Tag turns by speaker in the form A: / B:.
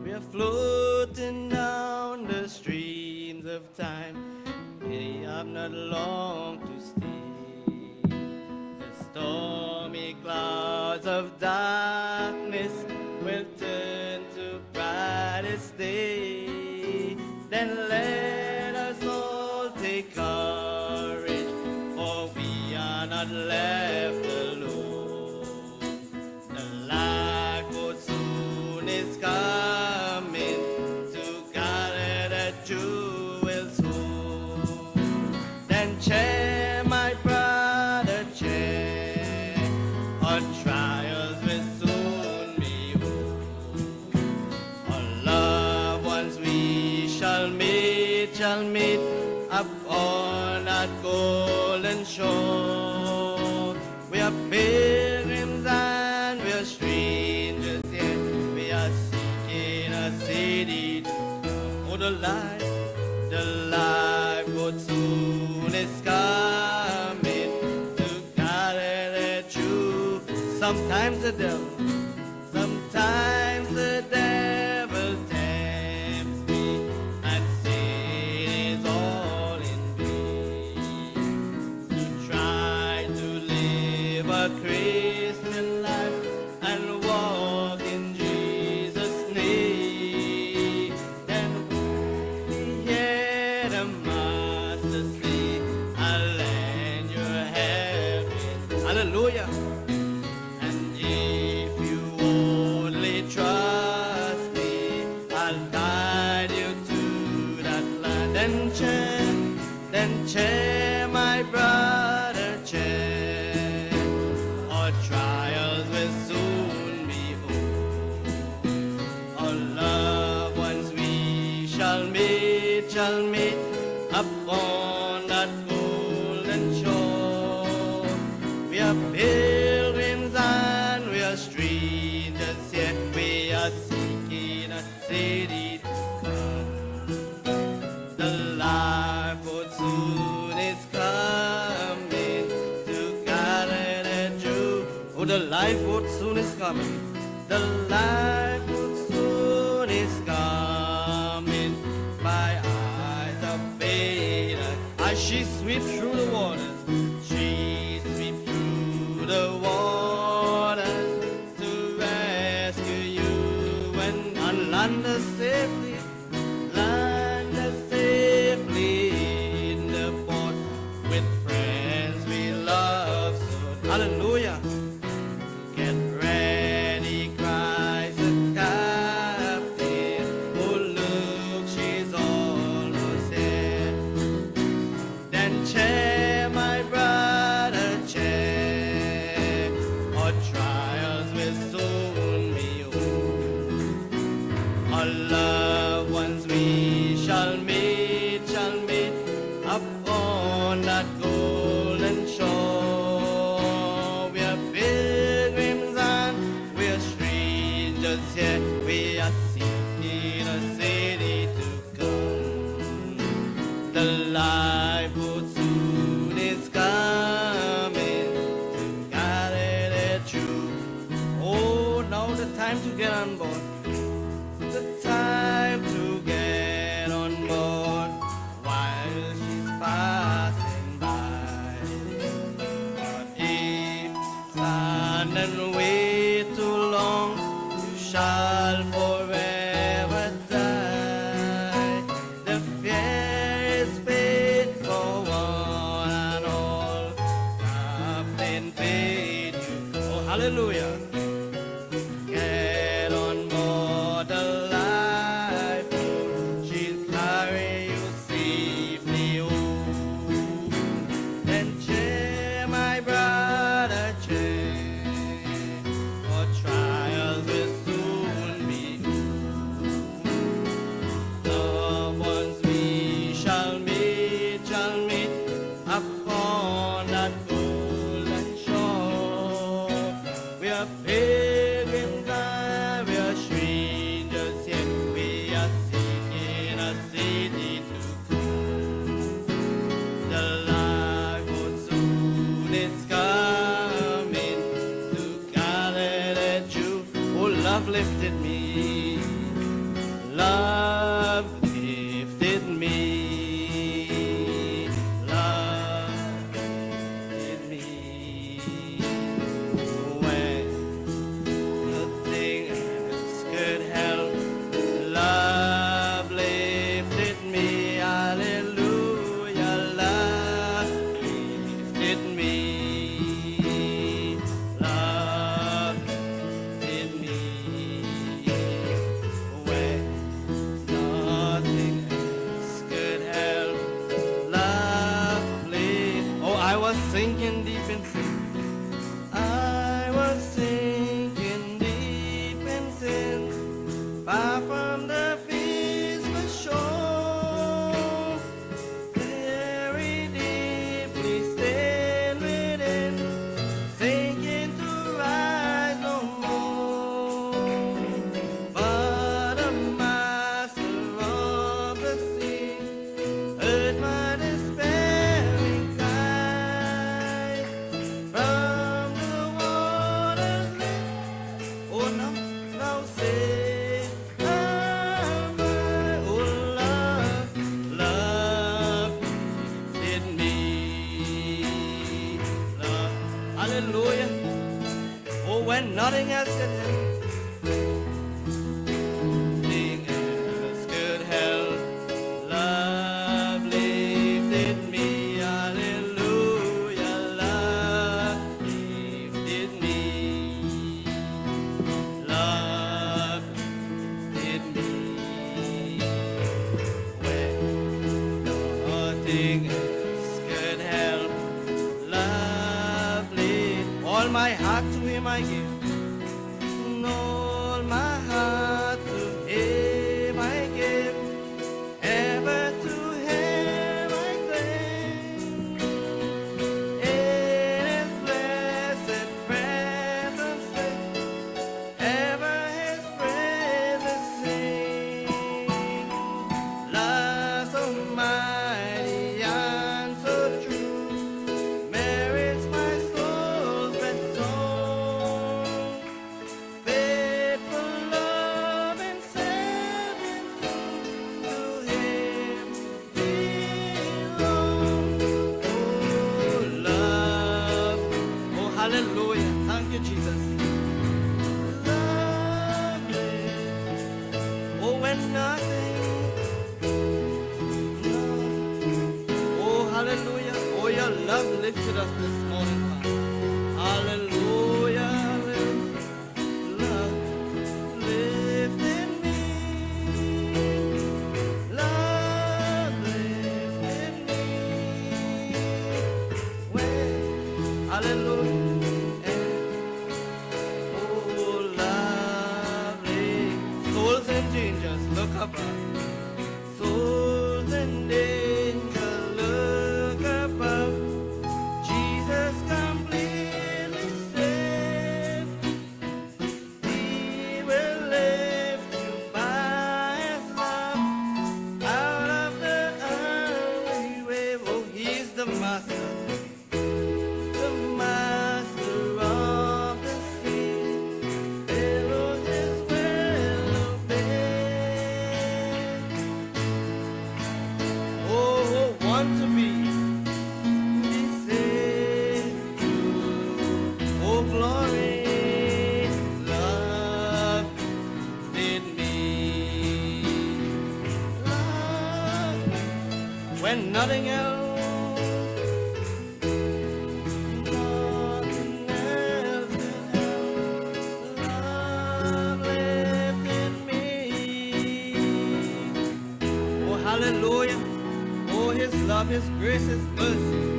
A: We are floating down the streams of time. We have not long to stay. The stormy clouds of darkness will turn to brightest day. Then let us all take courage, for we are not left alone. The lifeboat soon is coming to gather the jewels home. Then cheer, my brother, cheer, our trials will soon be over. Our loved ones we shall meet up on that golden shore. We are pilgrims and we are strangers, yet we are seeking a city. Oh, the lifeboat soon is coming to gather the truth. Sometimes the devil tempts me and sin is all in vain. To try to live a Christian life and walk in Jesus' name. Then we hear the Master say, I'll lend your hand. Hallelujah. And if you only trust me, I'll guide you to that land. Then cheer, my brother, cheer. Our trials will soon be over. Our loved ones we shall meet up on that golden shore. We are pilgrims and we are strangers, yet we are seeking a city to come. The lifeboat soon is coming to gather the Jew. Oh, the lifeboat soon is coming. The lifeboat soon is coming. My eyes are faded as she sweeps through the waters. She sweeps through the waters to rescue you and land us safely. Land us safely in the port with friends we love so. Hallelujah. Get ready, cries the captain. Oh, look, she's almost here. Then cheer, my brother, cheer. Our trials will soon be over. Our loved ones we shall meet up on that golden shore. We are pilgrims and we are strangers, yet we are seeking a city to come. The lifeboat soon is coming to gather the truth. Oh, now the time to get on board. The time from the peaceful shore, very deeply stand within, sinking to rise no more. But the master of the sea heard my despairing cry. From the water's lip, oh now say, am I, oh love did me, love, hallelujah. Oh, when nothing else could help, nothing else could help, love lifted me, hallelujah, love lifted me, love lifted me, when nothing else could help, love lifted, all my heart to him I give, all my heart to him I give, ever to him I cling, in his blessed presence stay, ever his praises sing. Love so mighty and so true merits my soul's best song. Faithful love and servitude to him belong. Oh love, oh hallelujah, thank you Jesus. Lovely, oh when nothing, oh hallelujah, oh your love lifted us this morning, Father. Hallelujah, love lifted me, love lifted me, when, hallelujah, oh lovely, souls and angels look above, souls and angels look above, Jesus completely saved, he will lift you by his love, out of the early wave, oh he's the master of the sea, billows his will obey. Oh, want to be saved, oh glory, love did me, love, when nothing else hallelujah, oh his love, his grace, his mercy,